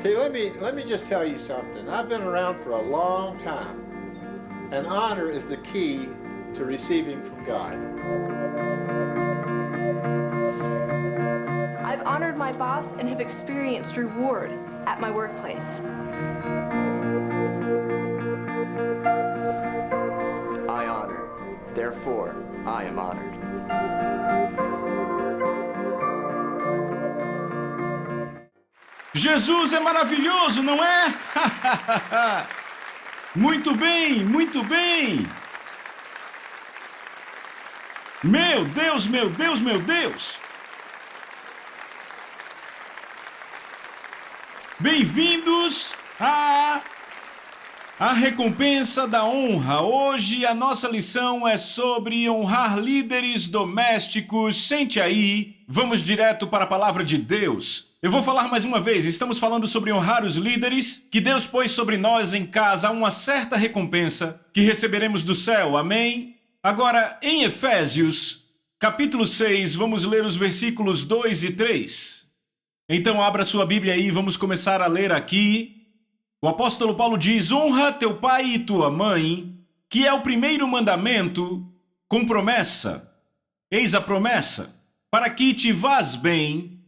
Okay, let me just tell you something. I've been around for a long time, and honor is the key to receiving from God. I've honored my boss and have experienced reward at my workplace. I honor, therefore I am honored. Jesus é maravilhoso, não é? Muito bem, muito bem. Meu Deus, meu Deus, meu Deus. Bem-vindos à recompensa da honra. Hoje a nossa lição é sobre honrar líderes domésticos. Sente aí, vamos direto para a palavra de Deus. Eu vou falar mais uma vez, estamos falando sobre honrar os líderes que Deus pôs sobre nós em casa. Há uma certa recompensa que receberemos do céu, amém? Agora, em Efésios, capítulo 6, vamos ler os versículos 2 e 3. Então abra sua Bíblia aí, vamos começar a ler aqui. O apóstolo Paulo diz: honra teu pai e tua mãe, que é o primeiro mandamento, com promessa. Eis a promessa, para que te vás bem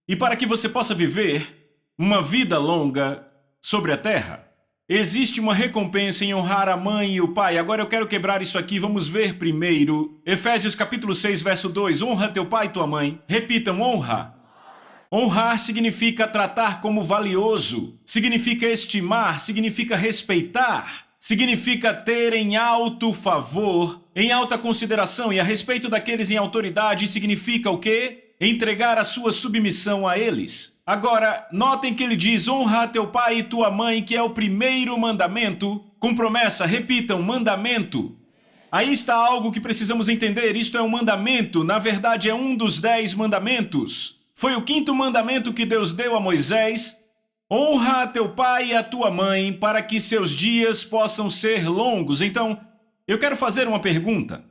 e para que você possa viver uma vida longa sobre a terra. Existe uma recompensa em honrar a mãe e o pai. Agora eu quero quebrar isso aqui, vamos ver primeiro. Efésios capítulo 6, verso 2. Honra teu pai e tua mãe. Repitam, honra. Honrar significa tratar como valioso, significa estimar, significa respeitar, significa ter em alto favor, em alta consideração, e a respeito daqueles em autoridade significa o quê? Entregar a sua submissão a eles. Agora, notem que ele diz: honra teu pai e tua mãe, que é o primeiro mandamento, com promessa. Repitam, mandamento. Aí está algo que precisamos entender. Isto é um mandamento, na verdade é um dos 10 mandamentos. Foi o 5º mandamento que Deus deu a Moisés. Honra a teu pai e a tua mãe, para que seus dias possam ser longos. Então, eu quero fazer uma pergunta.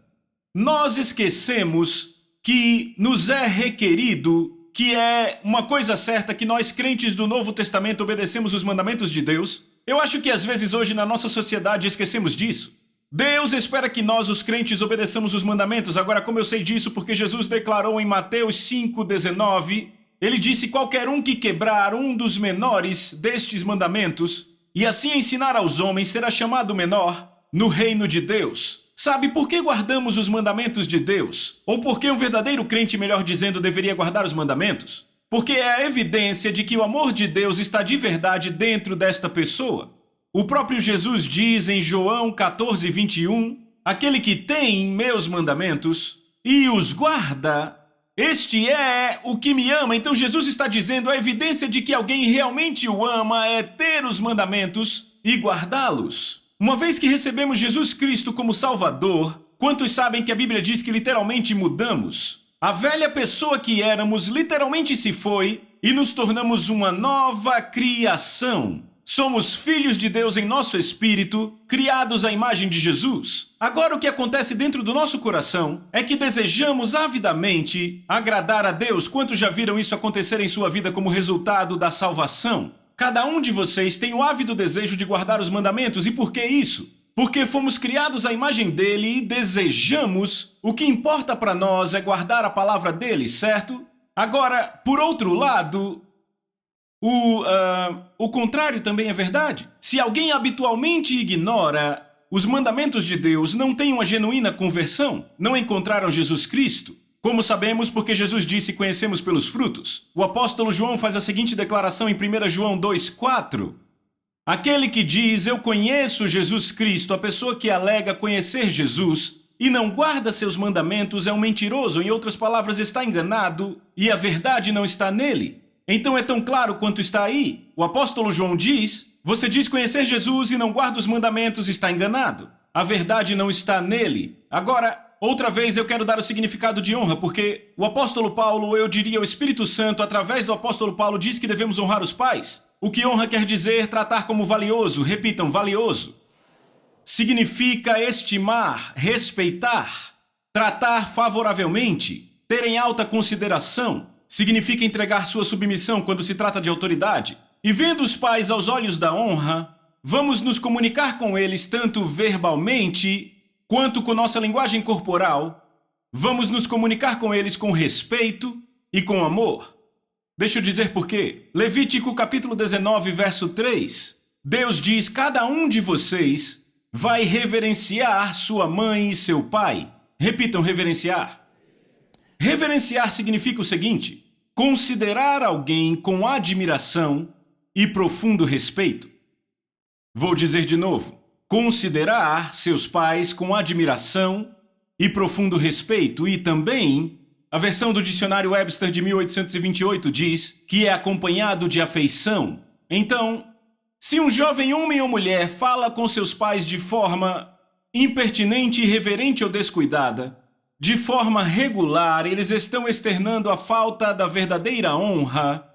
Nós esquecemos que nos é requerido, que é uma coisa certa, que nós crentes do Novo Testamento obedecemos os mandamentos de Deus. Eu acho que às vezes hoje na nossa sociedade esquecemos disso. Deus espera que nós, os crentes, obedeçamos os mandamentos. Agora, como eu sei disso? Porque Jesus declarou em Mateus 5,19, ele disse: qualquer um que quebrar um dos menores destes mandamentos e assim ensinar aos homens será chamado menor no reino de Deus. Sabe por que guardamos os mandamentos de Deus? Ou por que um verdadeiro crente, melhor dizendo, deveria guardar os mandamentos? Porque é a evidência de que o amor de Deus está de verdade dentro desta pessoa. O próprio Jesus diz em João 14, 21, aquele que tem meus mandamentos e os guarda, este é o que me ama. Então Jesus está dizendo, a evidência de que alguém realmente o ama é ter os mandamentos e guardá-los. Uma vez que recebemos Jesus Cristo como Salvador, quantos sabem que a Bíblia diz que literalmente mudamos? A velha pessoa que éramos literalmente se foi e nos tornamos uma nova criação. Somos filhos de Deus em nosso espírito, criados à imagem de Jesus. Agora o que acontece dentro do nosso coração é que desejamos avidamente agradar a Deus. Quantos já viram isso acontecer em sua vida como resultado da salvação? Cada um de vocês tem o ávido desejo de guardar os mandamentos. E por que isso? Porque fomos criados à imagem dele e desejamos. O que importa para nós é guardar a palavra dele, certo? Agora, por outro lado, o contrário também é verdade. Se alguém habitualmente ignora os mandamentos de Deus, não tem uma genuína conversão, não encontraram Jesus Cristo. Como sabemos? Porque Jesus disse: conhecemos pelos frutos. O apóstolo João faz a seguinte declaração em 1 João 2,4. Aquele que diz, eu conheço Jesus Cristo, a pessoa que alega conhecer Jesus e não guarda seus mandamentos é um mentiroso. Em outras palavras, está enganado e a verdade não está nele. Então é tão claro quanto está aí. O apóstolo João diz, você diz conhecer Jesus e não guarda os mandamentos, está enganado. A verdade não está nele. Agora, outra vez eu quero dar o significado de honra, porque o apóstolo Paulo, eu diria o Espírito Santo, através do apóstolo Paulo, diz que devemos honrar os pais. O que honra quer dizer tratar como valioso. Repitam, valioso. Significa estimar, respeitar, tratar favoravelmente, ter em alta consideração. Significa entregar sua submissão quando se trata de autoridade. E vendo os pais aos olhos da honra, vamos nos comunicar com eles tanto verbalmente quanto com nossa linguagem corporal. Vamos nos comunicar com eles com respeito e com amor. Deixa eu dizer por quê. Levítico capítulo 19, verso 3. Deus diz: cada um de vocês vai reverenciar sua mãe e seu pai. Repitam, reverenciar. Reverenciar significa o seguinte: considerar alguém com admiração e profundo respeito. Vou dizer de novo. Considerar seus pais com admiração e profundo respeito. E também, a versão do dicionário Webster de 1828 diz que é acompanhado de afeição. Então, se um jovem homem ou mulher fala com seus pais de forma impertinente, irreverente ou descuidada, de forma regular, eles estão externando a falta da verdadeira honra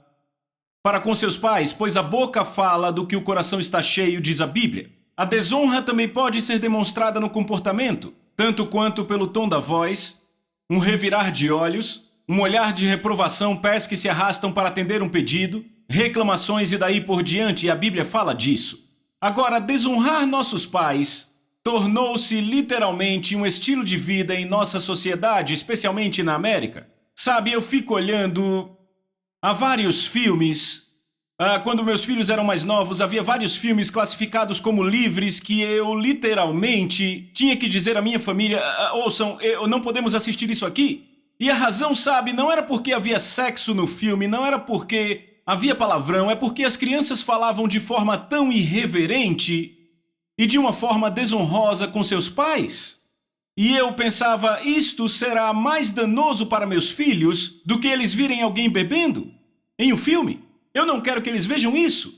para com seus pais, pois a boca fala do que o coração está cheio, diz a Bíblia. A desonra também pode ser demonstrada no comportamento, tanto quanto pelo tom da voz, um revirar de olhos, um olhar de reprovação, pés que se arrastam para atender um pedido, reclamações e daí por diante, e a Bíblia fala disso. Agora, desonrar nossos pais tornou-se literalmente um estilo de vida em nossa sociedade, especialmente na América. Sabe, eu fico olhando a vários filmes. Quando meus filhos eram mais novos, havia vários filmes classificados como livres que eu literalmente tinha que dizer à minha família: ouçam, não podemos assistir isso aqui. E a razão, sabe, não era porque havia sexo no filme, não era porque havia palavrão, é porque as crianças falavam de forma tão irreverente e de uma forma desonrosa com seus pais. E eu pensava: isto será mais danoso para meus filhos do que eles virem alguém bebendo em um filme. Eu não quero que eles vejam isso.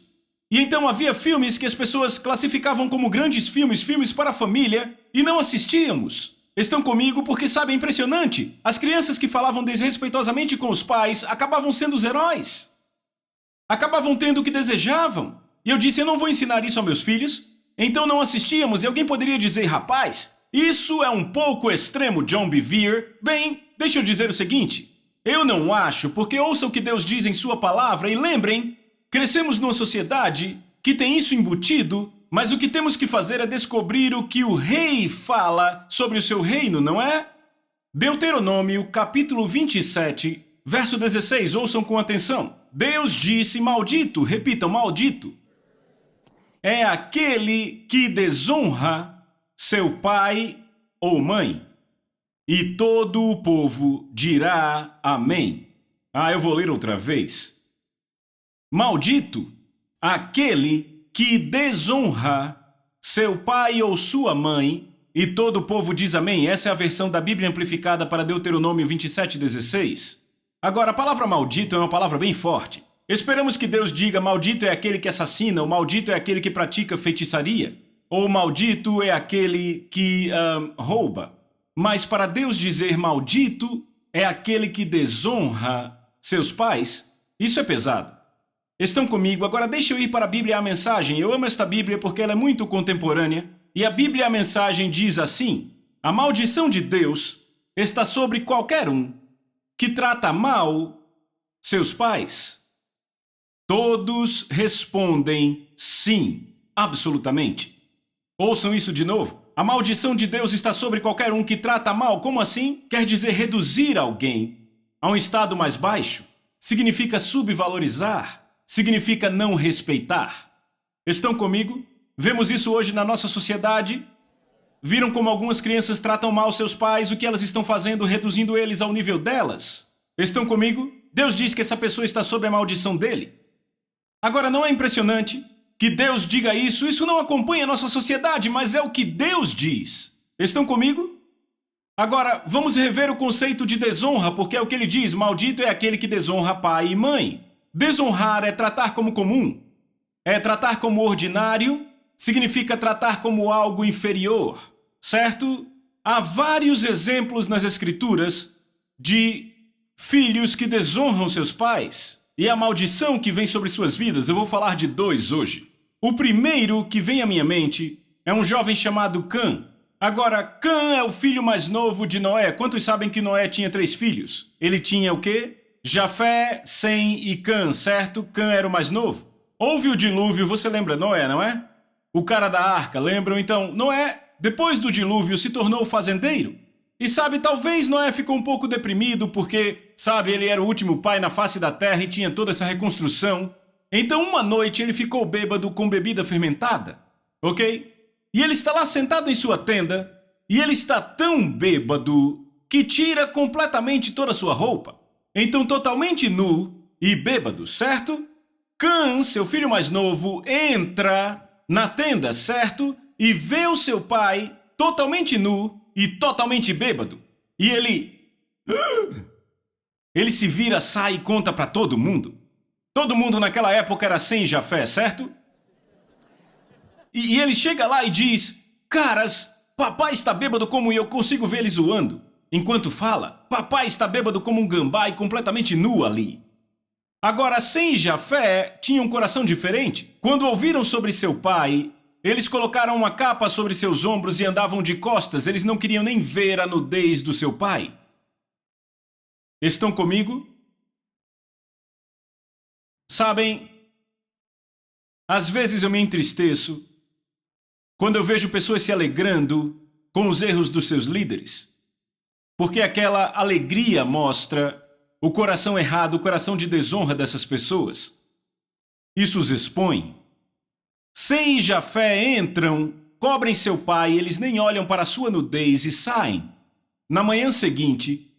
E então havia filmes que as pessoas classificavam como grandes filmes, filmes para a família, e não assistíamos. Estão comigo porque, sabe, é impressionante. As crianças que falavam desrespeitosamente com os pais acabavam sendo os heróis. Acabavam tendo o que desejavam. E eu disse: eu não vou ensinar isso aos meus filhos. Então não assistíamos, e alguém poderia dizer: rapaz, isso é um pouco extremo, John Bevere. Bem, deixa eu dizer o seguinte: eu não acho, porque ouça o que Deus diz em sua palavra e lembrem, crescemos numa sociedade que tem isso embutido, mas o que temos que fazer é descobrir o que o rei fala sobre o seu reino, não é? Deuteronômio, capítulo 27, verso 16, ouçam com atenção. Deus disse: maldito, repitam, maldito, é aquele que desonra seu pai ou mãe. E todo o povo dirá amém. Eu vou ler outra vez. Maldito aquele que desonra seu pai ou sua mãe, e todo o povo diz amém. Essa é a versão da Bíblia amplificada para Deuteronômio 27:16. Agora, a palavra maldito é uma palavra bem forte. Esperamos que Deus diga: maldito é aquele que assassina, ou maldito é aquele que pratica feitiçaria, ou maldito é aquele que rouba. Mas para Deus dizer maldito é aquele que desonra seus pais, isso é pesado. Estão comigo? Agora deixa eu ir para a Bíblia a Mensagem. Eu amo esta Bíblia porque ela é muito contemporânea. E a Bíblia a Mensagem diz assim: a maldição de Deus está sobre qualquer um que trata mal seus pais. Todos respondem sim, absolutamente. Ouçam isso de novo. A maldição de Deus está sobre qualquer um que trata mal. Como assim? Quer dizer reduzir alguém a um estado mais baixo. Significa subvalorizar. Significa não respeitar. Estão comigo? Vemos isso hoje na nossa sociedade. Viram como algumas crianças tratam mal seus pais, o que elas estão fazendo, reduzindo eles ao nível delas? Estão comigo? Deus diz que essa pessoa está sob a maldição dele. Agora, não é impressionante que Deus diga isso? Isso não acompanha a nossa sociedade, mas é o que Deus diz. Estão comigo? Agora, vamos rever o conceito de desonra, porque é o que ele diz: maldito é aquele que desonra pai e mãe. Desonrar é tratar como comum, é tratar como ordinário, significa tratar como algo inferior, certo? Há vários exemplos nas Escrituras de filhos que desonram seus pais e a maldição que vem sobre suas vidas. Eu vou falar de 2 hoje. O primeiro que vem à minha mente é um jovem chamado Cã. Agora, Cã é o filho mais novo de Noé. Quantos sabem que Noé tinha 3 filhos? Ele tinha o quê? Jafé, Sem e Cã, certo? Cã era o mais novo. Houve o dilúvio, você lembra Noé, não é? O cara da arca, lembram? Então, Noé, depois do dilúvio, se tornou fazendeiro. E sabe, talvez Noé ficou um pouco deprimido porque, sabe, ele era o último pai na face da terra e tinha toda essa reconstrução. Então, uma noite, ele ficou bêbado com bebida fermentada, ok? E ele está lá sentado em sua tenda e ele está tão bêbado que tira completamente toda a sua roupa. Então, totalmente nu e bêbado, certo? Cã, seu filho mais novo, entra na tenda, certo? E vê o seu pai totalmente nu e totalmente bêbado. E ele se vira, sai e conta para todo mundo. Todo mundo naquela época era sem Jafé, certo? E ele chega lá e diz: caras, papai está bêbado como eu consigo ver ele zoando. Enquanto fala, papai está bêbado como um gambá e completamente nu ali. Agora, Sem e Jafé tinham um coração diferente. Quando ouviram sobre seu pai, eles colocaram uma capa sobre seus ombros e andavam de costas. Eles não queriam nem ver a nudez do seu pai. Estão comigo? Sabem, às vezes eu me entristeço quando eu vejo pessoas se alegrando com os erros dos seus líderes. Porque aquela alegria mostra o coração errado, o coração de desonra dessas pessoas. Isso os expõe. Sem e Jafé entram, cobrem seu pai, eles nem olham para a sua nudez e saem. Na manhã seguinte,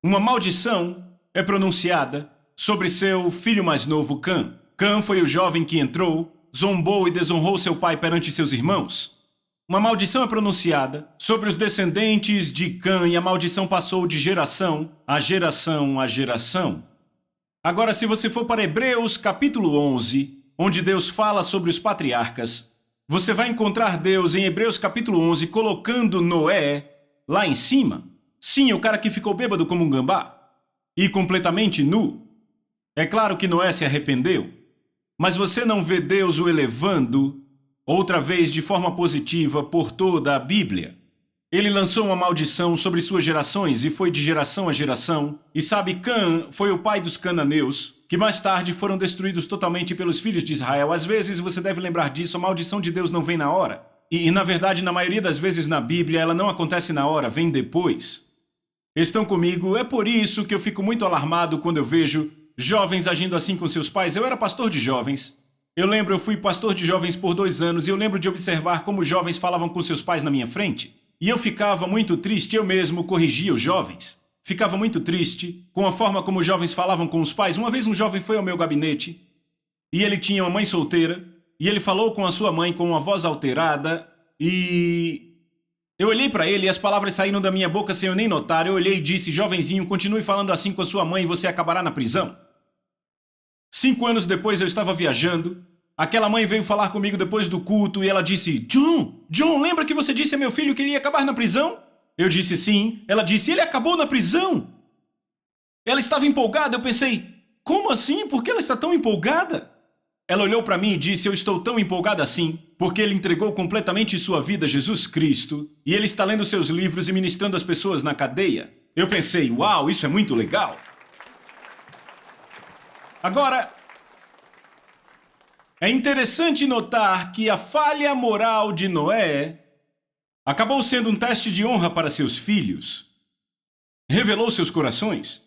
uma maldição é pronunciada sobre seu filho mais novo, Cã. Cã foi o jovem que entrou, zombou e desonrou seu pai perante seus irmãos. Uma maldição é pronunciada sobre os descendentes de Cã e a maldição passou de geração a geração a geração. Agora, se você for para Hebreus capítulo 11, onde Deus fala sobre os patriarcas, você vai encontrar Deus em Hebreus capítulo 11 colocando Noé lá em cima. Sim, o cara que ficou bêbado como um gambá e completamente nu. É claro que Noé se arrependeu, mas você não vê Deus o elevando outra vez de forma positiva por toda a Bíblia. Ele lançou uma maldição sobre suas gerações e foi de geração a geração. E sabe, Cã foi o pai dos cananeus, que mais tarde foram destruídos totalmente pelos filhos de Israel. Às vezes você deve lembrar disso, a maldição de Deus não vem na hora. E na verdade, na maioria das vezes na Bíblia, ela não acontece na hora, vem depois. Estão comigo? É por isso que eu fico muito alarmado quando eu vejo jovens agindo assim com seus pais. Eu era pastor de jovens. Eu fui pastor de jovens por 2 anos e eu lembro de observar como jovens falavam com seus pais na minha frente. E eu ficava muito triste, eu mesmo corrigia os jovens. Ficava muito triste com a forma como os jovens falavam com os pais. Uma vez um jovem foi ao meu gabinete e ele tinha uma mãe solteira e ele falou com a sua mãe com uma voz alterada e eu olhei para ele e as palavras saíram da minha boca sem eu nem notar. Eu olhei e disse: jovenzinho, continue falando assim com a sua mãe e você acabará na prisão. 5 anos depois eu estava viajando. Aquela mãe veio falar comigo depois do culto e ela disse: John, lembra que você disse a meu filho que ele ia acabar na prisão? Eu disse sim. Ela disse: ele acabou na prisão. Ela estava empolgada. Eu pensei: como assim? Por que ela está tão empolgada? Ela olhou para mim e disse: eu estou tão empolgada assim porque ele entregou completamente sua vida a Jesus Cristo e ele está lendo seus livros e ministrando as pessoas na cadeia. Eu pensei: uau, isso é muito legal. Agora, é interessante notar que a falha moral de Noé acabou sendo um teste de honra para seus filhos. Revelou seus corações.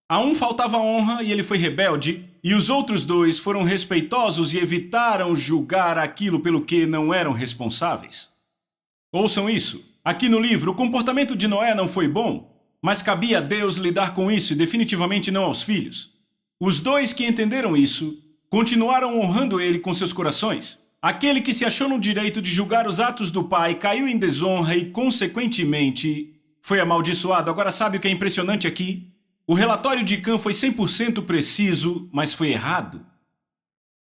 A um faltava honra e ele foi rebelde, e os outros 2 foram respeitosos e evitaram julgar aquilo pelo que não eram responsáveis. Ouçam isso. Aqui no livro, o comportamento de Noé não foi bom, mas cabia a Deus lidar com isso e definitivamente não aos filhos. Os 2 que entenderam isso continuaram honrando ele com seus corações. Aquele que se achou no direito de julgar os atos do pai caiu em desonra e, consequentemente, foi amaldiçoado. Agora, sabe o que é impressionante aqui? O relatório de Cã foi 100% preciso, mas foi errado.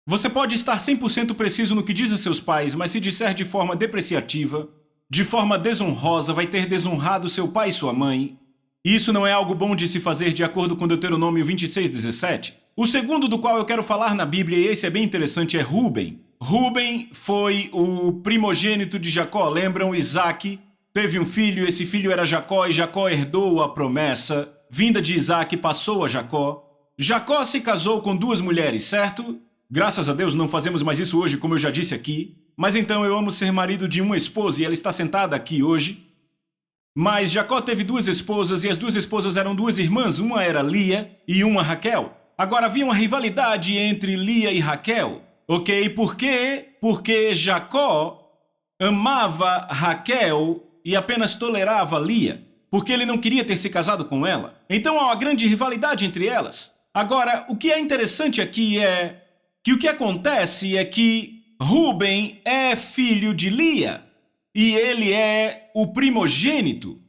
Você pode estar 100% preciso no que diz a seus pais, mas se disser de forma depreciativa, de forma desonrosa, vai ter desonrado seu pai e sua mãe. E isso não é algo bom de se fazer de acordo com Deuteronômio 26:17. O segundo do qual eu quero falar na Bíblia, e esse é bem interessante, é Rúben. Rúben foi o primogênito de Jacó. Lembram? Isaac teve um filho, esse filho era Jacó, e Jacó herdou a promessa. Vinda de Isaac passou a Jacó. Jacó se casou com 2 mulheres, certo? Graças a Deus não fazemos mais isso hoje, como eu já disse aqui. Mas então eu amo ser marido de uma esposa e ela está sentada aqui hoje. Mas Jacó teve 2 esposas e as 2 esposas eram 2 irmãs. Uma era Lia e uma Raquel. Agora havia uma rivalidade entre Lia e Raquel. Ok? Por quê? Porque Jacó amava Raquel e apenas tolerava Lia. Porque ele não queria ter se casado com ela. Então há uma grande rivalidade entre elas. Agora, o que é interessante aqui é que o que acontece é que Ruben é filho de Lia e ele é o primogênito.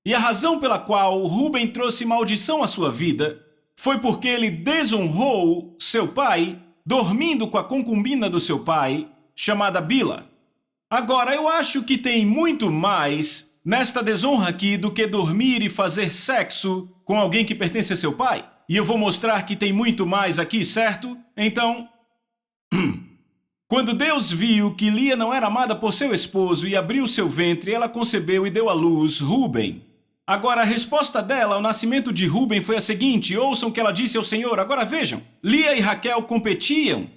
E a razão pela qual Ruben trouxe maldição à sua vida foi porque ele desonrou seu pai, dormindo com a concubina do seu pai, chamada Bila. Agora, eu acho que tem muito mais nesta desonra aqui do que dormir e fazer sexo com alguém que pertence a seu pai. E eu vou mostrar que tem muito mais aqui, certo? Então, quando Deus viu que Lia não era amada por seu esposo e abriu seu ventre, ela concebeu e deu à luz Ruben. Agora, a resposta dela ao nascimento de Ruben foi a seguinte: ouçam o que ela disse ao Senhor. Agora vejam, Lia e Raquel competiam.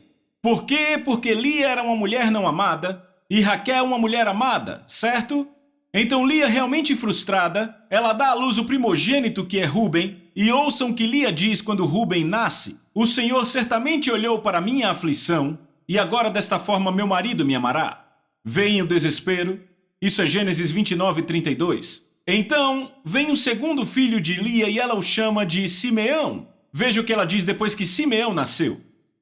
Por quê? Porque Lia era uma mulher não amada e Raquel uma mulher amada, certo? Então Lia, realmente frustrada, ela dá à luz o primogênito que é Ruben, e ouçam o que Lia diz quando Ruben nasce: o Senhor certamente olhou para minha aflição, e agora desta forma meu marido me amará. Vem o desespero. Isso é Gênesis 29:32. Então vem o segundo filho de Lia e ela o chama de Simeão. Veja o que ela diz depois que Simeão nasceu.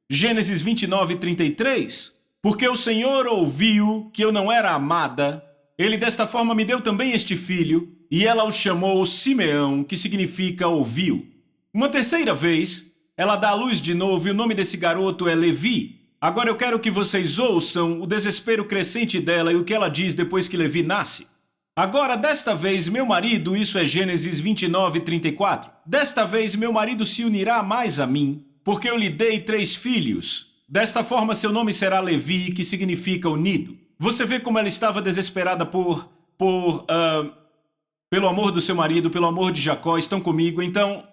Gênesis 29:33. Porque o Senhor ouviu que eu não era amada, ele desta forma me deu também este filho, e ela o chamou Simeão, que significa ouviu. Uma terceira vez, ela dá à luz de novo e o nome desse garoto é Levi. Agora eu quero que vocês ouçam o desespero crescente dela e o que ela diz depois que Levi nasce. Agora, desta vez, meu marido, isso é Gênesis 29:34. Desta vez, meu marido se unirá mais a mim, porque eu lhe dei 3 filhos. Desta forma, seu nome será Levi, que significa unido. Você vê como ela estava desesperada pelo amor do seu marido, pelo amor de Jacó. Estão comigo? Então,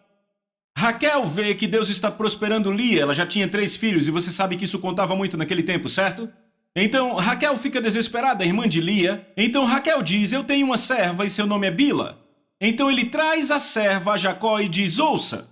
Raquel vê que Deus está prosperando Lia. Ela já tinha 3 filhos e você sabe que isso contava muito naquele tempo, certo? Então, Raquel fica desesperada, irmã de Lia. Então, Raquel diz: eu tenho uma serva e seu nome é Bila. Então, ele traz a serva a Jacó e diz: ouça,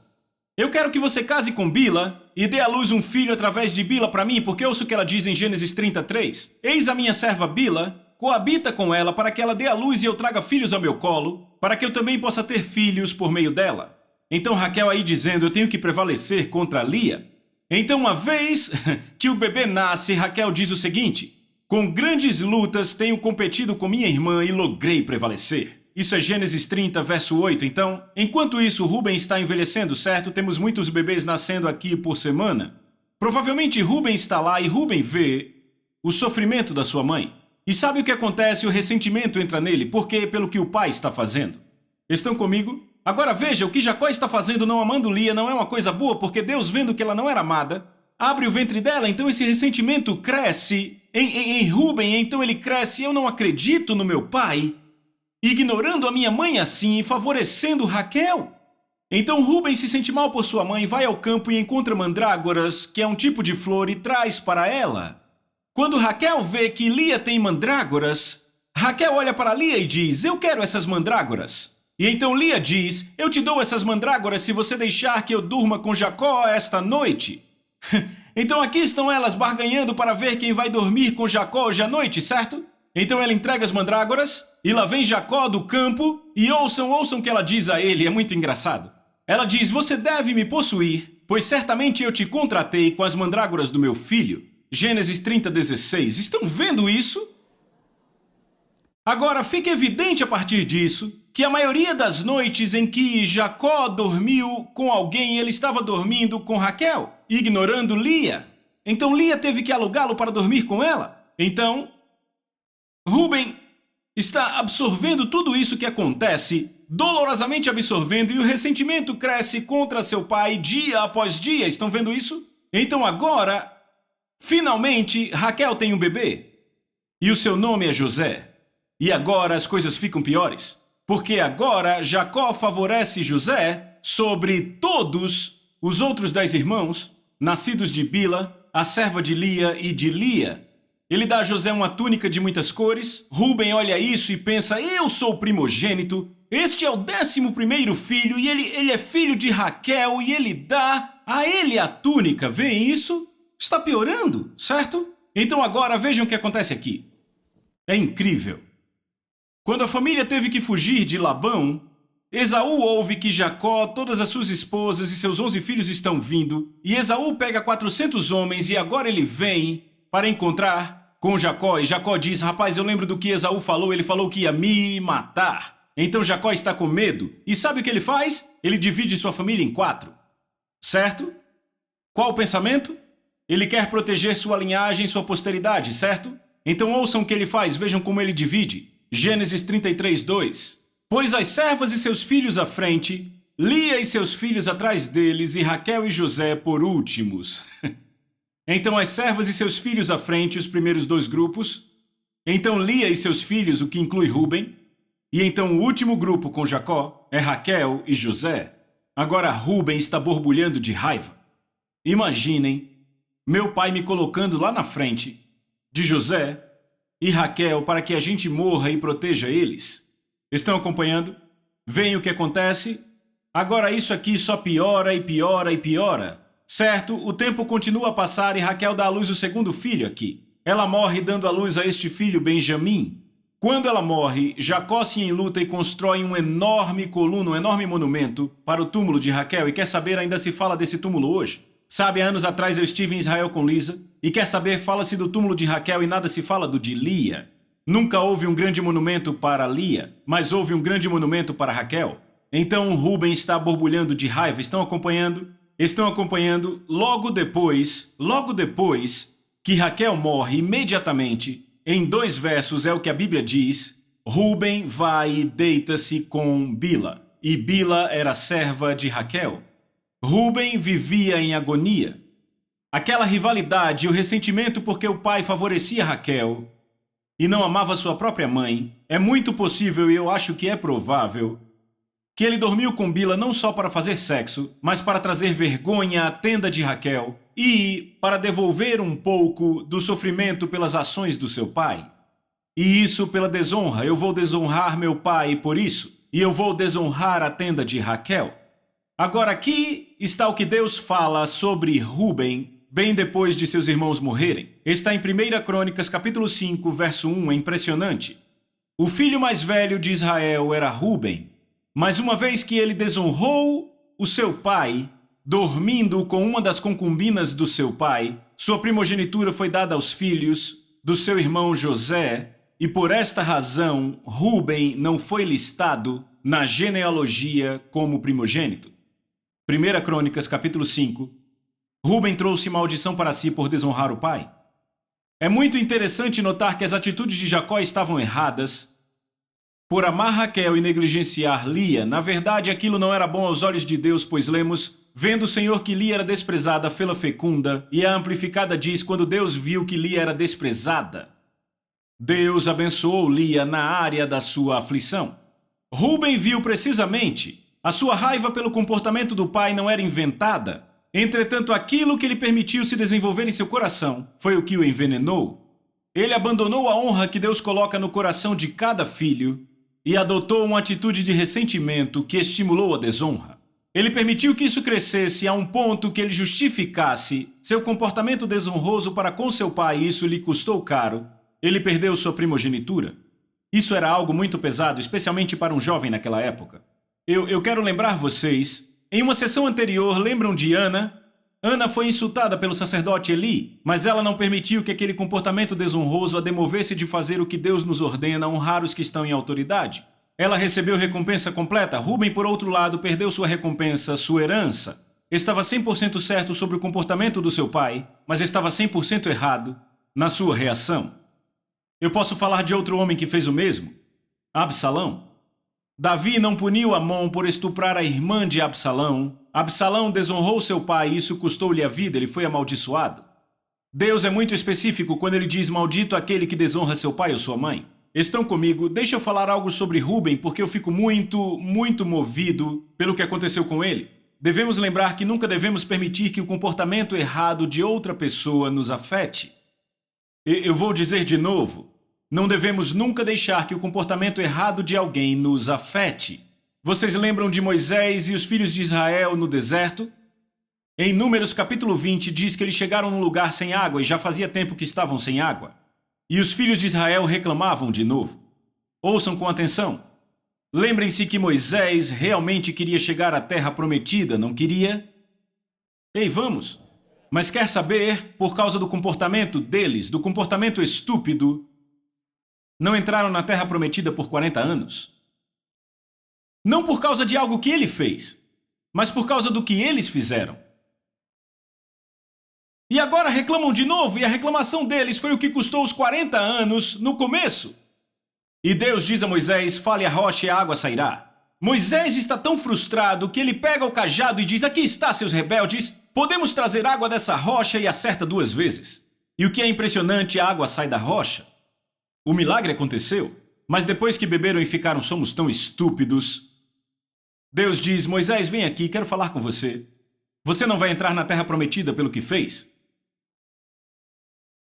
eu quero que você case com Bila e dê à luz um filho através de Bila para mim, porque ouço o que ela diz em Gênesis 33. Eis a minha serva Bila, coabita com ela para que ela dê à luz e eu traga filhos ao meu colo, para que eu também possa ter filhos por meio dela. Então, Raquel aí dizendo: eu tenho que prevalecer contra Lia. Então, uma vez que o bebê nasce, Raquel diz o seguinte: com grandes lutas tenho competido com minha irmã e logrei prevalecer. Isso é Gênesis 30, verso 8. Então, enquanto isso, Ruben está envelhecendo, certo? Temos muitos bebês nascendo aqui por semana. Provavelmente Ruben está lá e Ruben vê o sofrimento da sua mãe. E sabe o que acontece? O ressentimento entra nele. Por quê? Pelo que o pai está fazendo. Estão comigo? Agora veja, o que Jacó está fazendo não amando Lia não é uma coisa boa, porque Deus, vendo que ela não era amada, abre o ventre dela. Então esse ressentimento cresce em Ruben. Então ele cresce: eu não acredito no meu pai, ignorando a minha mãe assim e favorecendo Raquel. Então Ruben se sente mal por sua mãe, vai ao campo e encontra mandrágoras, que é um tipo de flor, e traz para ela. Quando Raquel vê que Lia tem mandrágoras, Raquel olha para Lia e diz: eu quero essas mandrágoras. E então Lia diz: eu te dou essas mandrágoras se você deixar que eu durma com Jacó esta noite. Então aqui estão elas barganhando para ver quem vai dormir com Jacó hoje à noite, certo? Então ela entrega as mandrágoras, e lá vem Jacó do campo, e ouçam o que ela diz a ele, é muito engraçado. Ela diz: você deve me possuir, pois certamente eu te contratei com as mandrágoras do meu filho. Gênesis 30:16. Estão vendo isso? Agora fica evidente a partir disso que a maioria das noites em que Jacó dormiu com alguém, ele estava dormindo com Raquel, ignorando Lia. Então Lia teve que alugá-lo para dormir com ela. Então, Ruben está absorvendo tudo isso que acontece, dolorosamente absorvendo, e o ressentimento cresce contra seu pai dia após dia. Estão vendo isso? Então agora, finalmente, Raquel tem um bebê, e o seu nome é José. E agora as coisas ficam piores, porque agora Jacó favorece José sobre todos os outros 10 irmãos, nascidos de Bila, a serva de Lia e de Lia. Ele dá a José uma túnica de muitas cores. Rúben olha isso e pensa, eu sou o primogênito, este é o 11º filho e ele é filho de Raquel e ele dá a ele a túnica. Veem isso? Está piorando, certo? Então agora vejam o que acontece aqui. É incrível. Quando a família teve que fugir de Labão, Esaú ouve que Jacó, todas as suas esposas e seus 11 filhos estão vindo, e Esaú pega 400 homens e agora ele vem para encontrar com Jacó, e Jacó diz, rapaz, eu lembro do que Esaú falou, ele falou que ia me matar. Então Jacó está com medo, e sabe o que ele faz? Ele divide sua família em 4, certo? Qual o pensamento? Ele quer proteger sua linhagem, sua posteridade, certo? Então ouçam o que ele faz, vejam como ele divide. Gênesis 33, 2. Pôs as servas e seus filhos à frente, Lia e seus filhos atrás deles, e Raquel e José por últimos. Então as servas e seus filhos à frente, os primeiros 2 grupos. Então Lia e seus filhos, o que inclui Rúben. E então o último grupo com Jacó é Raquel e José. Agora Rúben está borbulhando de raiva. Imaginem, meu pai me colocando lá na frente de José e Raquel para que a gente morra e proteja eles. Estão acompanhando? Veem o que acontece? Agora isso aqui só piora e piora e piora. Certo? O tempo continua a passar e Raquel dá à luz o 2º filho aqui. Ela morre dando à luz a este filho Benjamim. Quando ela morre, Jacó se enluta e constrói um enorme coluna, um enorme monumento para o túmulo de Raquel. E quer saber, ainda se fala desse túmulo hoje? Sabe, há anos atrás eu estive em Israel com Lisa. E quer saber, fala-se do túmulo de Raquel e nada se fala do de Lia. Nunca houve um grande monumento para Lia, mas houve um grande monumento para Raquel. Então Rúben está borbulhando de raiva. Estão acompanhando? Estão acompanhando? Logo depois que Raquel morre, imediatamente, em 2 versos é o que a Bíblia diz, Rúben vai e deita-se com Bila. E Bila era serva de Raquel. Rúben vivia em agonia. Aquela rivalidade e o ressentimento porque o pai favorecia Raquel e não amava sua própria mãe, é muito possível e eu acho que é provável que ele dormiu com Bila não só para fazer sexo, mas para trazer vergonha à tenda de Raquel e para devolver um pouco do sofrimento pelas ações do seu pai. E isso pela desonra. Eu vou desonrar meu pai por isso, e eu vou desonrar a tenda de Raquel. Agora aqui está o que Deus fala sobre Rúben bem depois de seus irmãos morrerem. Está em 1 Crônicas, capítulo 5, verso 1, é impressionante. O filho mais velho de Israel era Rúben, mas uma vez que ele desonrou o seu pai, dormindo com uma das concubinas do seu pai, sua primogenitura foi dada aos filhos do seu irmão José, e por esta razão Rúben não foi listado na genealogia como primogênito. 1 Crônicas, capítulo 5. Rúben trouxe maldição para si por desonrar o pai. É muito interessante notar que as atitudes de Jacó estavam erradas. Por amar Raquel e negligenciar Lia, na verdade aquilo não era bom aos olhos de Deus, pois lemos, vendo o Senhor que Lia era desprezada, fê-la fecunda, e a amplificada diz, quando Deus viu que Lia era desprezada, Deus abençoou Lia na área da sua aflição. Rúben viu precisamente, a sua raiva pelo comportamento do pai não era inventada, entretanto aquilo que ele permitiu se desenvolver em seu coração foi o que o envenenou. Ele abandonou a honra que Deus coloca no coração de cada filho, e adotou uma atitude de ressentimento que estimulou a desonra. Ele permitiu que isso crescesse a um ponto que ele justificasse seu comportamento desonroso para com seu pai e isso lhe custou caro. Ele perdeu sua primogenitura. Isso era algo muito pesado, especialmente para um jovem naquela época. Eu quero lembrar vocês, em uma sessão anterior, lembram de Ana? Ana foi insultada pelo sacerdote Eli, mas ela não permitiu que aquele comportamento desonroso a demovesse de fazer o que Deus nos ordena, honrar os que estão em autoridade. Ela recebeu recompensa completa. Rúben, por outro lado, perdeu sua recompensa, sua herança. Estava 100% certo sobre o comportamento do seu pai, mas estava 100% errado na sua reação. Eu posso falar de outro homem que fez o mesmo? Absalão. Davi não puniu Amon por estuprar a irmã de Absalão. Absalão desonrou seu pai e isso custou-lhe a vida, ele foi amaldiçoado. Deus é muito específico quando ele diz maldito aquele que desonra seu pai ou sua mãe. Estão comigo? Deixa eu falar algo sobre Rúben, porque eu fico muito movido pelo que aconteceu com ele. devemos lembrar que nunca devemos permitir que o comportamento errado de outra pessoa nos afete. Eu vou dizer de novo, não devemos nunca deixar que o comportamento errado de alguém nos afete. Vocês lembram de Moisés e os filhos de Israel no deserto? Em Números capítulo 20 diz que eles chegaram num lugar sem água e já fazia tempo que estavam sem água. E os filhos de Israel reclamavam de novo. Ouçam com atenção. Lembrem-se que Moisés realmente queria chegar à terra prometida, não queria? Ei, vamos! Mas quer saber, por causa do comportamento deles, do comportamento estúpido, não entraram na terra prometida por 40 anos? Não por causa de algo que ele fez, mas por causa do que eles fizeram. E agora reclamam de novo, e a reclamação deles foi o que custou os 40 anos no começo. E Deus diz a Moisés, fale a rocha e a água sairá. Moisés está tão frustrado que ele pega o cajado e diz, aqui está, seus rebeldes, podemos trazer água dessa rocha, e acerta 2 vezes. E o que é impressionante, a água sai da rocha. O milagre aconteceu, mas depois que beberam e ficaram, somos tão estúpidos. Deus diz, Moisés, vem aqui, quero falar com você. Você não vai entrar na terra prometida pelo que fez?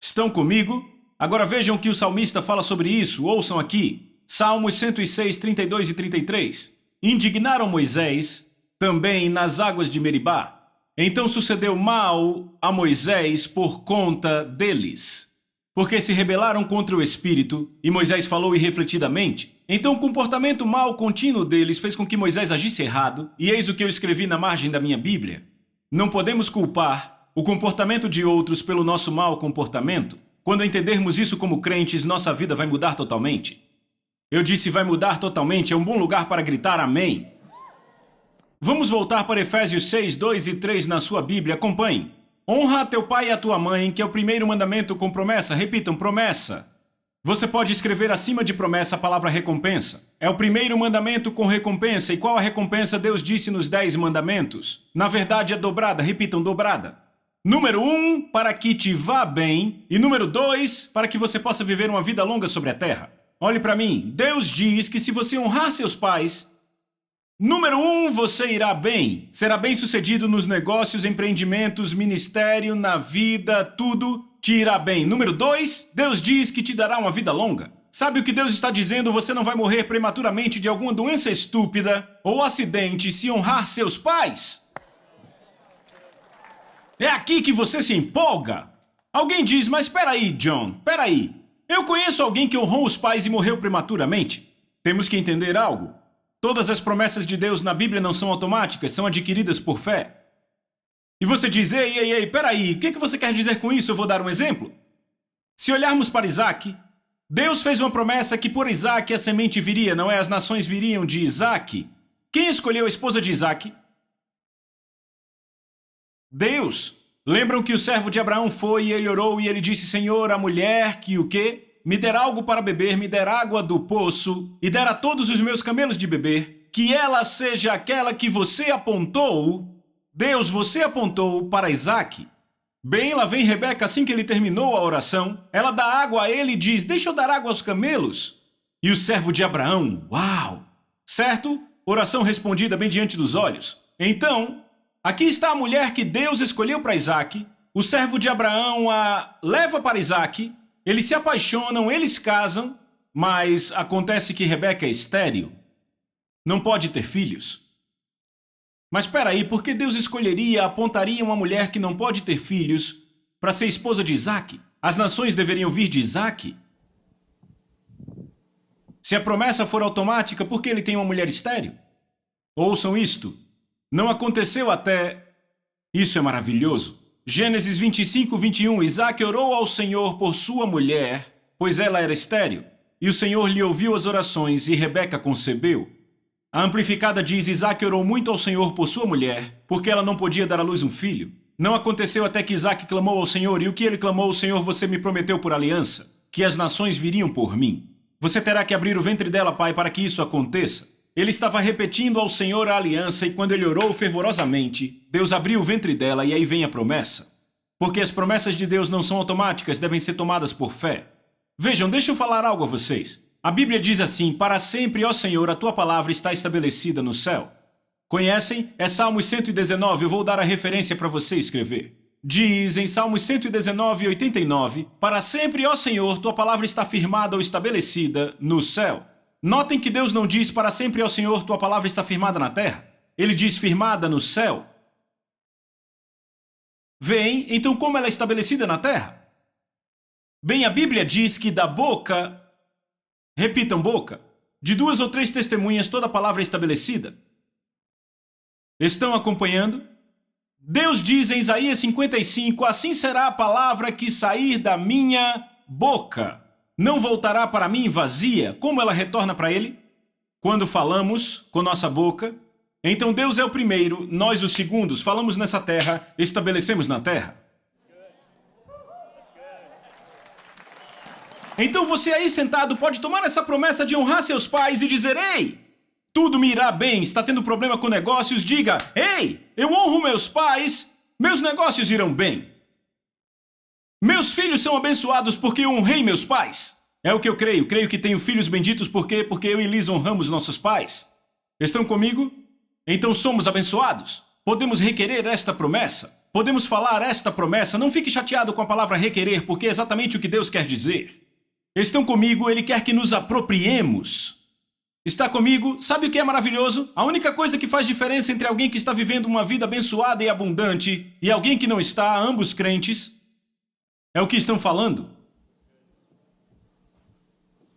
Estão comigo? Agora vejam o que o salmista fala sobre isso, ouçam aqui. Salmos 106, 32 e 33. Indignaram Moisés, também nas águas de Meribá. Então sucedeu mal a Moisés por conta deles, porque se rebelaram contra o Espírito, e Moisés falou irrefletidamente. Então o comportamento mau contínuo deles fez com que Moisés agisse errado, e eis o que eu escrevi na margem da minha Bíblia. Não podemos culpar o comportamento de outros pelo nosso mau comportamento. Quando entendermos isso como crentes, nossa vida vai mudar totalmente. Eu disse vai mudar totalmente, é um bom lugar para gritar amém. Vamos voltar para Efésios 6, 2 e 3 na sua Bíblia, acompanhem. Honra a teu pai e a tua mãe, que é o primeiro mandamento com promessa. Repitam, promessa. Você pode escrever acima de promessa a palavra recompensa. É o primeiro mandamento com recompensa. E qual a recompensa Deus disse nos 10 mandamentos? Na verdade é dobrada. Repitam, dobrada. Número 1, para que te vá bem. E número 2, para que você possa viver uma vida longa sobre a terra. Olhe para mim. Deus diz que se você honrar seus pais, número 1, você irá bem. Será bem sucedido nos negócios, empreendimentos, ministério, na vida, tudo te irá bem. Número 2, Deus diz que te dará uma vida longa. Sabe o que Deus está dizendo? Você não vai morrer prematuramente de alguma doença estúpida ou acidente se honrar seus pais. É aqui que você se empolga. Alguém diz, mas peraí, John, peraí. Eu conheço alguém que honrou os pais e morreu prematuramente. Temos que entender algo. Todas as promessas de Deus na Bíblia não são automáticas, são adquiridas por fé. E você diz, ei, peraí, o que você quer dizer com isso? Eu vou dar um exemplo. Se olharmos para Isaac, Deus fez uma promessa que por Isaac a semente viria, não é? As nações viriam de Isaac. Quem escolheu a esposa de Isaac? Deus. Lembram que o servo de Abraão foi e ele orou e ele disse, Senhor, a mulher que o quê? Me der algo para beber, me der água do poço e der a todos os meus camelos de beber, que ela seja aquela que você apontou. Deus, você apontou para Isaac. Bem, lá vem Rebeca assim que ele terminou a oração. Ela dá água a ele e diz, deixa eu dar água aos camelos. E o servo de Abraão, uau! Certo? Oração respondida bem diante dos olhos. Então, aqui está a mulher que Deus escolheu para Isaac. O servo de Abraão a leva para Isaac. Eles se apaixonam, eles casam. Mas acontece que Rebeca é estéril. Não pode ter filhos. Mas espera aí, por que Deus apontaria uma mulher que não pode ter filhos para ser esposa de Isaac? As nações deveriam vir de Isaac? Se a promessa for automática, por que ele tem uma mulher estéril? Ouçam isto. Não aconteceu até... Isso é maravilhoso. Gênesis 25, 21. Isaac orou ao Senhor por sua mulher, pois ela era estéril. E o Senhor lhe ouviu as orações e Rebeca concebeu. A Amplificada diz, Isaac orou muito ao Senhor por sua mulher, porque ela não podia dar à luz um filho. Não aconteceu até que Isaac clamou ao Senhor, e o que ele clamou, Senhor, você me prometeu por aliança, que as nações viriam por mim. Você terá que abrir o ventre dela, pai, para que isso aconteça. Ele estava repetindo ao Senhor a aliança, e quando ele orou fervorosamente, Deus abriu o ventre dela, e aí vem a promessa. Porque as promessas de Deus não são automáticas, devem ser tomadas por fé. Vejam, deixa eu falar algo a vocês. A Bíblia diz assim, para sempre, ó Senhor, a tua palavra está estabelecida no céu. Conhecem? É Salmos 119, eu vou dar a referência para você escrever. Diz em Salmos 119, 89, para sempre, ó Senhor, tua palavra está firmada ou estabelecida no céu. Notem que Deus não diz para sempre, ó Senhor, tua palavra está firmada na terra. Ele diz firmada no céu. Veem, então como ela é estabelecida na terra? Bem, a Bíblia diz que da boca, repitam boca, de 2 ou 3 testemunhas toda a palavra é estabelecida. Estão acompanhando? Deus diz em Isaías 55, assim será a palavra que sair da minha boca. Não voltará para mim vazia. Como ela retorna para ele? Quando falamos com nossa boca. Então Deus é o primeiro, nós os segundos. Falamos nessa terra, estabelecemos na terra. Então você aí sentado pode tomar essa promessa de honrar seus pais e dizer, ei, tudo me irá bem, está tendo problema com negócios, diga, ei, eu honro meus pais, meus negócios irão bem. Meus filhos são abençoados porque eu honrei meus pais. É o que eu creio que tenho filhos benditos porque eu e Liz honramos nossos pais. Estão comigo? Então somos abençoados. Podemos requerer esta promessa, podemos falar esta promessa, não fique chateado com a palavra requerer porque é exatamente o que Deus quer dizer. Estão comigo? Ele quer que nos apropriemos. Está comigo? Sabe o que é maravilhoso? A única coisa que faz diferença entre alguém que está vivendo uma vida abençoada e abundante e alguém que não está, ambos crentes, é o que estão falando.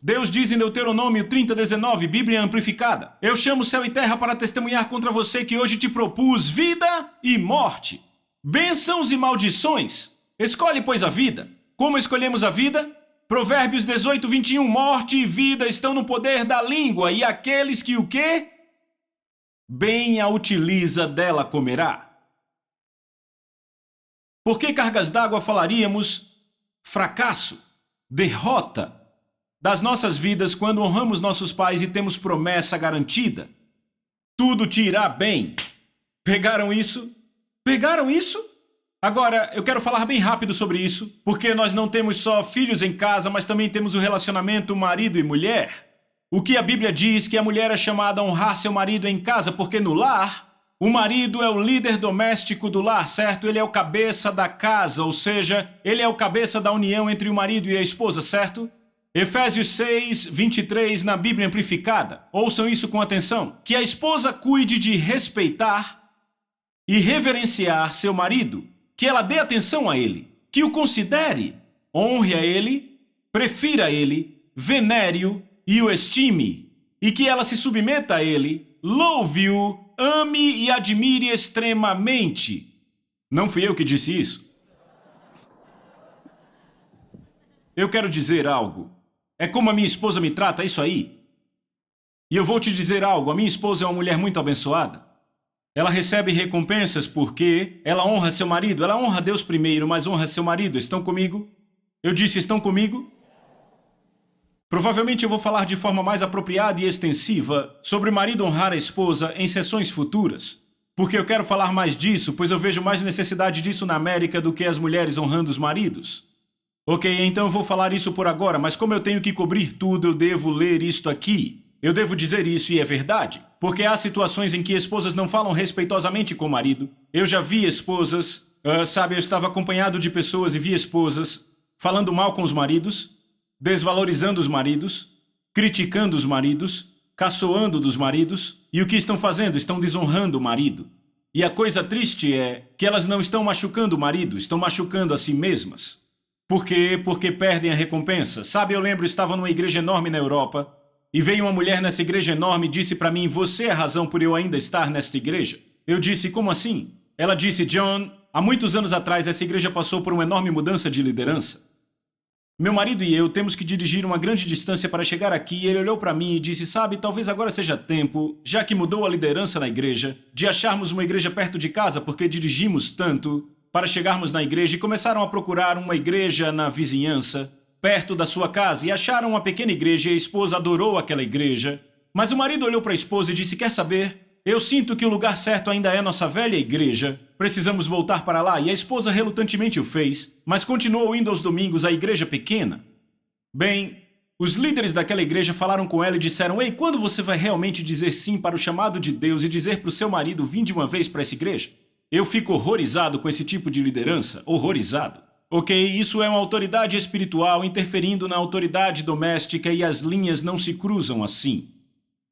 Deus diz em Deuteronômio 30:19, Bíblia amplificada, eu chamo céu e terra para testemunhar contra você que hoje te propus vida e morte, bênçãos e maldições. Escolhe, pois, a vida. Como escolhemos a vida? Provérbios 18:21, morte e vida estão no poder da língua, e aqueles que o quê? Bem a utiliza, dela comerá. Por que cargas d'água falaríamos fracasso, derrota das nossas vidas quando honramos nossos pais e temos promessa garantida? Tudo te irá bem. Pegaram isso? Pegaram isso? Agora, eu quero falar bem rápido sobre isso, porque nós não temos só filhos em casa, mas também temos o relacionamento marido e mulher. O que a Bíblia diz que a mulher é chamada a honrar seu marido em casa, porque no lar, o marido é o líder doméstico do lar, certo? Ele é o cabeça da casa, ou seja, ele é o cabeça da união entre o marido e a esposa, certo? Efésios 6:23 na Bíblia amplificada. Ouçam isso com atenção. Que a esposa cuide de respeitar e reverenciar seu marido. Que ela dê atenção a ele, que o considere, honre a ele, prefira a ele, venere-o e o estime, e que ela se submeta a ele, louve-o, ame e admire extremamente. Não fui eu que disse isso? Eu quero dizer algo. É como a minha esposa me trata, isso aí. E eu vou te dizer algo, a minha esposa é uma mulher muito abençoada. Ela recebe recompensas porque ela honra seu marido. Ela honra Deus primeiro, mas honra seu marido. Estão comigo? Eu disse, estão comigo? Provavelmente eu vou falar de forma mais apropriada e extensiva sobre o marido honrar a esposa em sessões futuras. Porque eu quero falar mais disso, pois eu vejo mais necessidade disso na América do que as mulheres honrando os maridos. Ok, então eu vou falar isso por agora, mas como eu tenho que cobrir tudo, eu devo ler isto aqui. Eu devo dizer isso e é verdade, porque há situações em que esposas não falam respeitosamente com o marido. Eu já vi esposas, eu estava acompanhado de pessoas e vi esposas falando mal com os maridos, desvalorizando os maridos, criticando os maridos, caçoando dos maridos, e o que estão fazendo? Estão desonrando o marido. E a coisa triste é que elas não estão machucando o marido, estão machucando a si mesmas. Por quê? Porque perdem a recompensa. Sabe, eu lembro, estava numa igreja enorme na Europa, e veio uma mulher nessa igreja enorme e disse para mim, você é a razão por eu ainda estar nesta igreja? Eu disse, como assim? Ela disse, John, há muitos anos atrás essa igreja passou por uma enorme mudança de liderança. Meu marido e eu temos que dirigir uma grande distância para chegar aqui e ele olhou para mim e disse, sabe, talvez agora seja tempo, já que mudou a liderança na igreja, de acharmos uma igreja perto de casa porque dirigimos tanto para chegarmos na igreja e começaram a procurar uma igreja na vizinhança, perto da sua casa, e acharam uma pequena igreja e a esposa adorou aquela igreja. Mas o marido olhou para a esposa e disse, quer saber? Eu sinto que o lugar certo ainda é nossa velha igreja. Precisamos voltar para lá. E a esposa relutantemente o fez, mas continuou indo aos domingos à igreja pequena. Bem, Os líderes daquela igreja falaram com ela e disseram: ei, quando você vai realmente dizer sim para o chamado de Deus e dizer para o seu marido vir de uma vez para essa igreja? Eu fico horrorizado com esse tipo de liderança, horrorizado. Ok, isso é uma autoridade espiritual interferindo na autoridade doméstica e as linhas não se cruzam assim.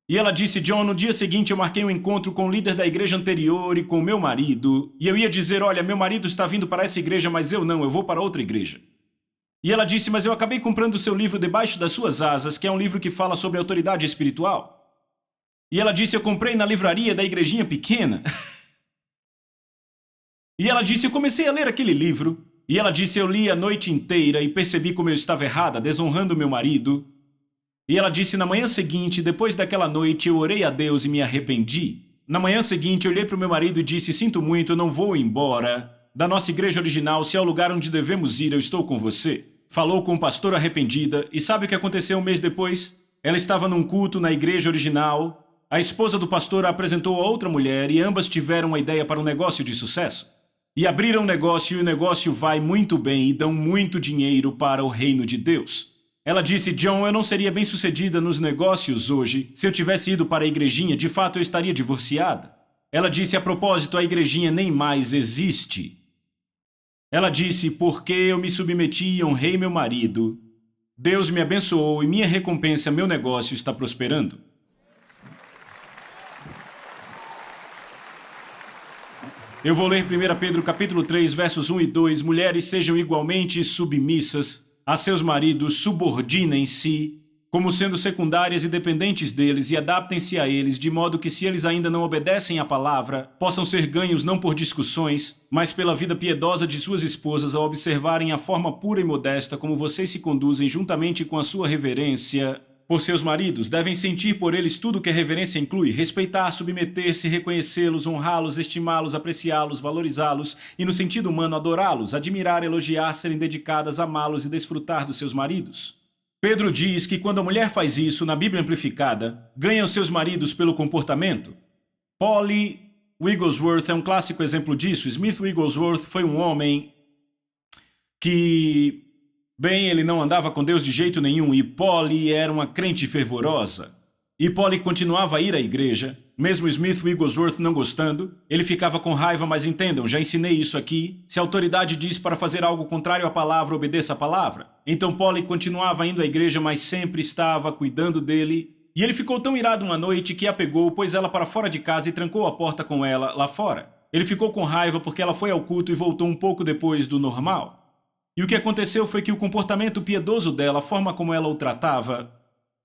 E ela disse: John, no dia seguinte eu marquei um encontro com o líder da igreja anterior e com meu marido. E eu ia dizer: olha, meu marido está vindo para essa igreja, mas eu não, eu vou para outra igreja. E ela disse: mas eu acabei comprando o seu livro Debaixo das Suas Asas, que é um livro que fala sobre autoridade espiritual. E ela disse: eu comprei na livraria da igrejinha pequena. E ela disse: eu comecei a ler aquele livro. E ela disse: eu li a noite inteira e percebi como eu estava errada, desonrando meu marido. E ela disse: na manhã seguinte, depois daquela noite, eu orei a Deus e me arrependi. Na manhã seguinte, eu olhei para o meu marido e disse: sinto muito, eu não vou embora da nossa igreja original. Se é o lugar onde devemos ir, eu estou com você. Falou com o pastor arrependida. E sabe o que aconteceu um mês depois? Ela estava num culto na igreja original. A esposa do pastor a apresentou a outra mulher e ambas tiveram uma ideia para um negócio de sucesso. E abriram um negócio e o negócio vai muito bem e dão muito dinheiro para o reino de Deus. Ela disse: John, eu não seria bem sucedida nos negócios hoje. Se eu tivesse ido para a igrejinha, de fato eu estaria divorciada. Ela disse: a propósito, a igrejinha nem mais existe. Ela disse: porque eu me submeti e honrei meu marido, Deus me abençoou e minha recompensa, meu negócio está prosperando. Eu vou ler 1 Pedro capítulo 3, versos 1 e 2. Mulheres, sejam igualmente submissas a seus maridos, subordinem-se, como sendo secundárias e dependentes deles, e adaptem-se a eles, de modo que, se eles ainda não obedecem à palavra, possam ser ganhos não por discussões, mas pela vida piedosa de suas esposas, ao observarem a forma pura e modesta como vocês se conduzem juntamente com a sua reverência por seus maridos. Devem sentir por eles tudo o que a reverência inclui: respeitar, submeter-se, reconhecê-los, honrá-los, estimá-los, apreciá-los, valorizá-los e, no sentido humano, adorá-los, admirar, elogiar, serem dedicadas, amá-los e desfrutar dos seus maridos. Pedro diz que quando a mulher faz isso, na Bíblia Amplificada, ganha os seus maridos pelo comportamento. Polly Wigglesworth é um clássico exemplo disso. Smith Wigglesworth foi um homem que, bem, ele não andava com Deus de jeito nenhum, e Polly era uma crente fervorosa. E Polly continuava a ir à igreja, mesmo Smith Wigglesworth não gostando. Ele ficava com raiva, mas entendam, já ensinei isso aqui. Se a autoridade diz para fazer algo contrário à palavra, obedeça a palavra. Então Polly continuava indo à igreja, mas sempre estava cuidando dele. E ele ficou tão irado uma noite que a pegou, pôs ela para fora de casa e trancou a porta com ela lá fora. Ele ficou com raiva porque ela foi ao culto e voltou um pouco depois do normal. E o que aconteceu foi que o comportamento piedoso dela, a forma como ela o tratava,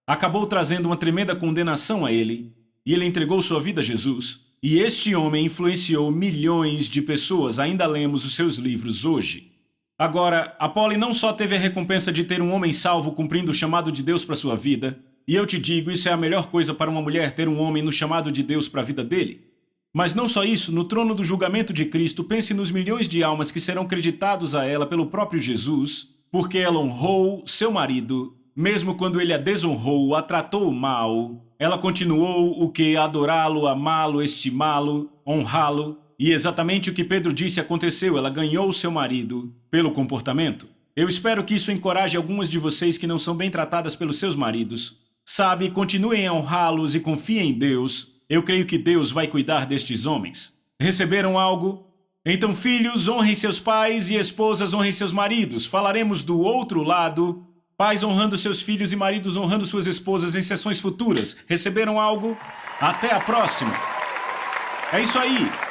acabou trazendo uma tremenda condenação a ele, e ele entregou sua vida a Jesus. E este homem influenciou milhões de pessoas. Ainda lemos os seus livros hoje. Agora, a Polly não só teve a recompensa de ter um homem salvo cumprindo o chamado de Deus para sua vida, e eu te digo, isso é a melhor coisa para uma mulher, ter um homem no chamado de Deus para a vida dele. Mas não só isso, no trono do julgamento de Cristo, pense nos milhões de almas que serão creditados a ela pelo próprio Jesus, porque ela honrou seu marido, mesmo quando ele a desonrou, a tratou mal. Ela continuou o que? Adorá-lo, amá-lo, estimá-lo, honrá-lo. E exatamente o que Pedro disse aconteceu: ela ganhou seu marido pelo comportamento. Eu espero que isso encoraje algumas de vocês que não são bem tratadas pelos seus maridos. Sabe, continuem a honrá-los e confiem em Deus. Eu creio que Deus vai cuidar destes homens. Receberam algo? Então, filhos, honrem seus pais, e esposas, honrem seus maridos. Falaremos do outro lado. Pais honrando seus filhos e maridos honrando suas esposas em sessões futuras. Receberam algo? Até a próxima! É isso aí!